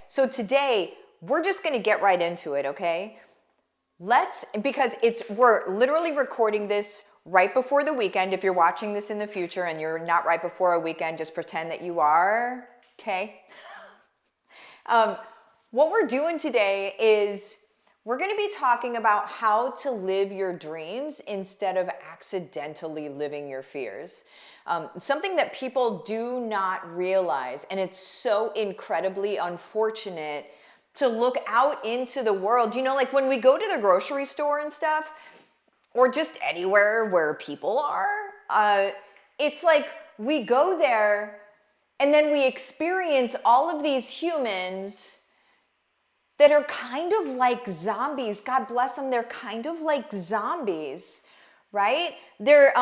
so today we're just going to get right into it, okay? Because we're literally recording this right before the weekend. If you're watching this in the future and you're not right before a weekend, just pretend that you are, okay? What we're doing today is we're going to be talking about how to live your dreams instead of accidentally living your fears. Something that people do not realize, and it's so incredibly unfortunate to look out into the world. You know, like when we go to the grocery store and stuff, or just anywhere where people are, it's like we go there and then we experience all of these humans that are kind of like zombies. God bless them. They're kind of like zombies, right? They're,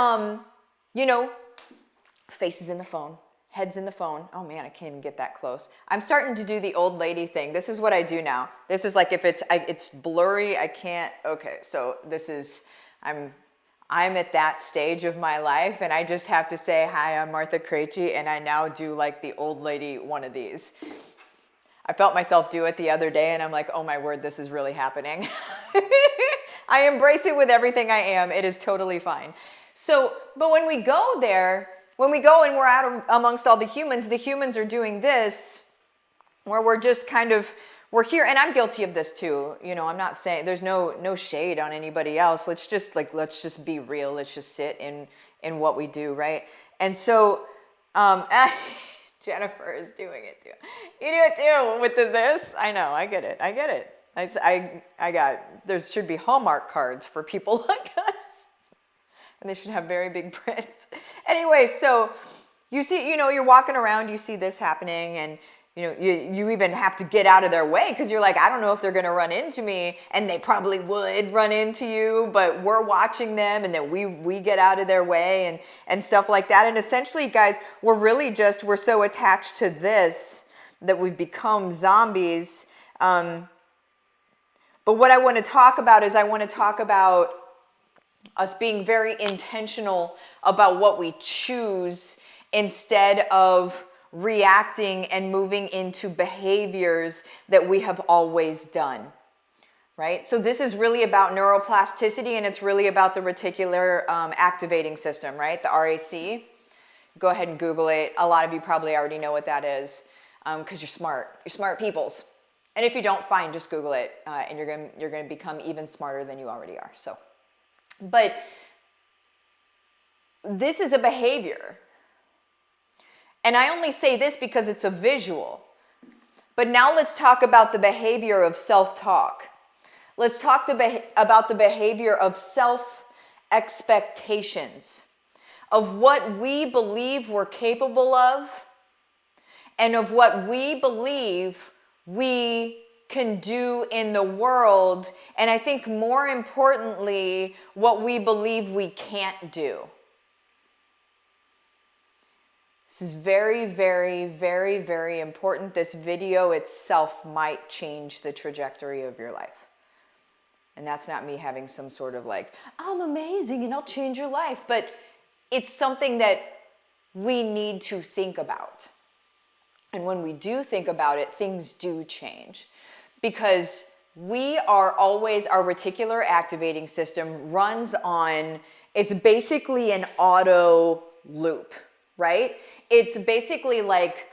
faces in the phone, heads in the phone. Oh man, I can't even get that close. I'm starting to do the old lady thing. This is what I do now. This is like if it's blurry, I can't. Okay, so this is, I'm at that stage of my life, and I just have to say, hi, I'm Martha Krejci, and I now do like the old lady one of these. I felt myself do it the other day, and I'm like, oh my word, this is really happening. I embrace it with everything I am. It is totally fine. So, but when we go there, when we go and we're out amongst all the humans are doing this, where we're just kind of, we're here, and I'm guilty of this too. You know, I'm not saying, there's no shade on anybody else. Let's just be real. Let's just sit in what we do, right? And so, Jennifer is doing it too. You do it too with this. I know, I get it. I got, there should be Hallmark cards for people like us. And they should have very big prints. Anyway, so you see, you're walking around, you see this happening, and you even have to get out of their way because you're like, I don't know if they're going to run into me, and they probably would run into you, but we're watching them, and then we get out of their way and stuff like that. And essentially, guys, we're so attached to this that we've become zombies. But what I want to talk about is us being very intentional about what we choose instead of reacting and moving into behaviors that we have always done, right? So this is really about neuroplasticity, and it's really about the reticular activating system, right? The RAC. Go ahead and Google it. A lot of you probably already know what that is because you're smart. You're smart peoples. And if you don't, fine, just Google it, and you're going to become even smarter than you already are. So, but this is a behavior. And I only say this because it's a visual. But now let's talk about the behavior of self-talk. Let's talk about the behavior of self-expectations, of what we believe we're capable of, and of what we believe we can do in the world, and I think more importantly, what we believe we can't do. This is very, very, very, very important. This video itself might change the trajectory of your life. And that's not me having some sort of like, I'm amazing and I'll change your life, but it's something that we need to think about. And when we do think about it, things do change. Because our reticular activating system runs on, it's basically an auto loop, right? It's basically like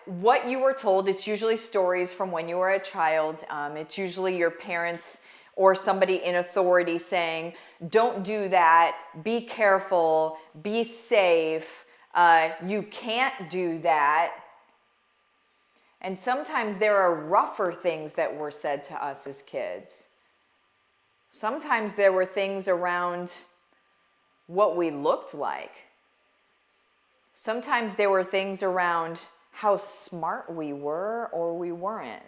what you were told. It's usually stories from when you were a child. It's usually your parents or somebody in authority saying, don't do that, be careful, be safe, you can't do that. And sometimes there are rougher things that were said to us as kids. Sometimes there were things around what we looked like. Sometimes there were things around how smart we were or we weren't.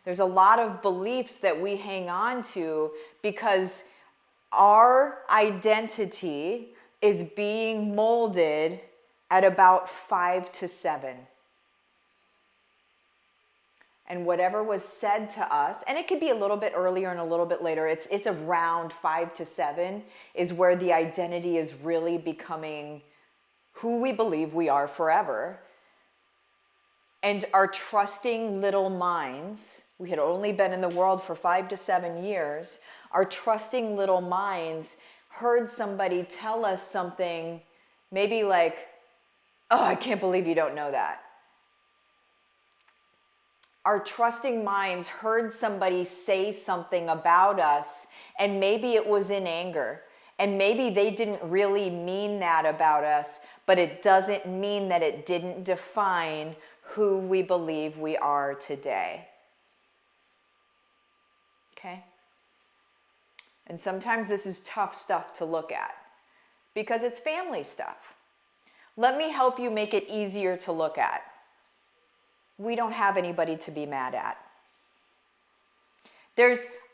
There's a lot of beliefs that we hang on to because our identity is being molded at about 5 to 7. And whatever was said to us, and it could be a little bit earlier and a little bit later, it's around 5 to 7 is where the identity is really becoming who we believe we are forever. And our trusting little minds, we had only been in the world for 5 to 7 years, our trusting little minds heard somebody tell us something, maybe like, oh, I can't believe you don't know that. Our trusting minds heard somebody say something about us, and maybe it was in anger, and maybe they didn't really mean that about us, but it doesn't mean that it didn't define who we believe we are today. Okay? And sometimes this is tough stuff to look at because it's family stuff. Let me help you make it easier to look at. We don't have anybody to be mad at.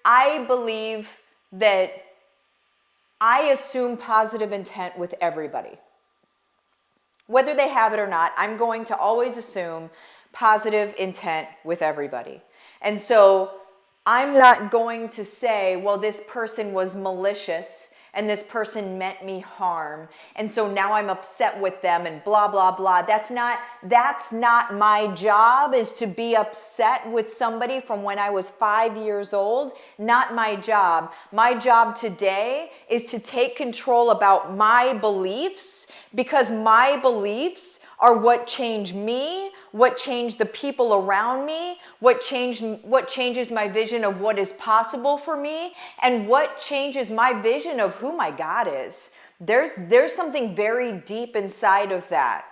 I believe that I assume positive intent with everybody. Whether they have it or not, I'm going to always assume positive intent with everybody. And so I'm not going to say, well, this person was malicious and this person meant me harm, and so now I'm upset with them and blah, blah, blah. That's not my job, is to be upset with somebody from when I was 5 years old. Not my job. My job today is to take control about my beliefs, because my beliefs are what change me, what changed the people around me, what changes my vision of what is possible for me, and what changes my vision of who my God is. There's something very deep inside of that.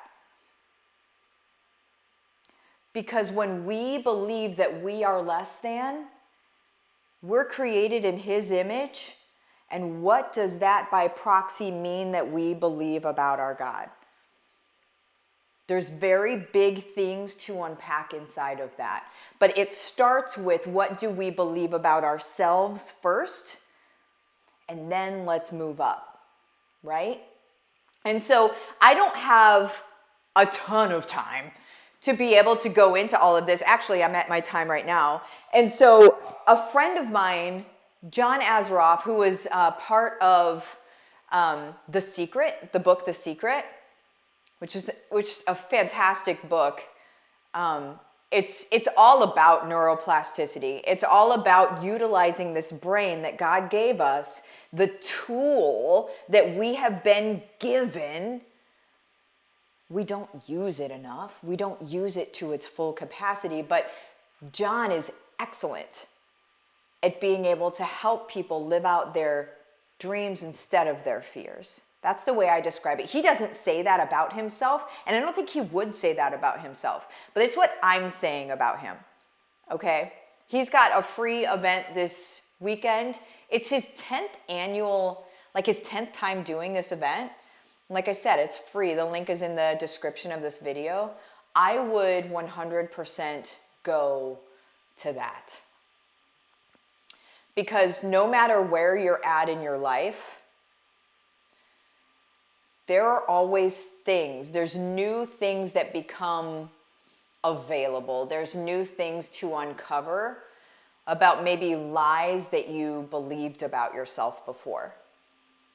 Because when we believe that we are less than, we're created in His image, and what does that by proxy mean that we believe about our God? There's very big things to unpack inside of that. But it starts with, what do we believe about ourselves first? And then let's move up, right? And so I don't have a ton of time to be able to go into all of this. Actually, I'm at my time right now. And so a friend of mine, John Azaroff, who was part of The Secret, the book The Secret, which is a fantastic book. It's all about neuroplasticity. It's all about utilizing this brain that God gave us, the tool that we have been given. We don't use it enough. We don't use it to its full capacity, but John is excellent at being able to help people live out their dreams instead of their fears. That's the way I describe it. He doesn't say that about himself, and I don't think he would say that about himself, but it's what I'm saying about him, okay? He's got a free event this weekend. It's his 10th annual, like his 10th time doing this event. Like I said, it's free. The link is in the description of this video. I would 100% go to that. Because no matter where you're at in your life, there are always things. There's new things that become available. There's new things to uncover about maybe lies that you believed about yourself before.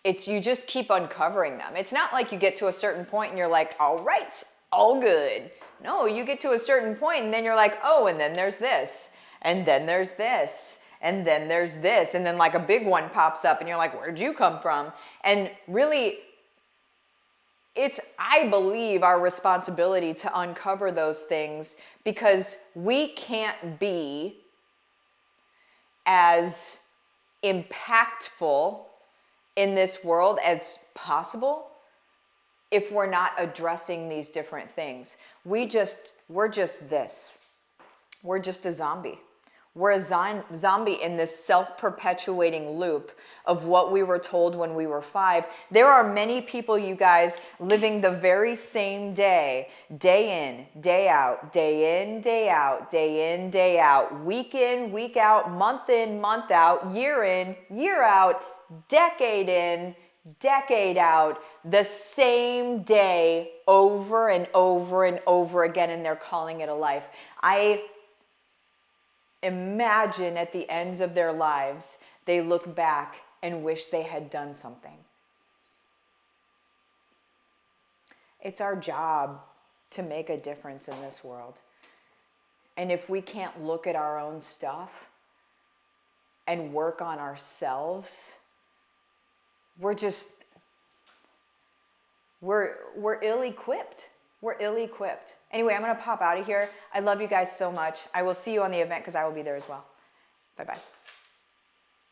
You just keep uncovering them. It's not like you get to a certain point and you're like, all right, all good. No, you get to a certain point and then you're like, oh, and then there's this, and then there's this, and then there's this, and then like a big one pops up and you're like, where'd you come from? And really, it's, I believe, our responsibility to uncover those things, because we can't be as impactful in this world as possible if we're not addressing these different things. We're just this. We're just a zombie. We're a zombie in this self-perpetuating loop of what we were told when we were 5. There are many people, you guys, living the very same day in, day out, day in, day out, day in, day out, week in, week out, month in, month out, year in, year out, decade in, decade out, the same day over and over and over again, and they're calling it a life. I imagine at the ends of their lives, they look back and wish they had done something. It's our job to make a difference in this world. And if we can't look at our own stuff and work on ourselves, we're ill-equipped. We're ill-equipped. Anyway, I'm going to pop out of here. I love you guys so much. I will see you on the event because I will be there as well. Bye-bye.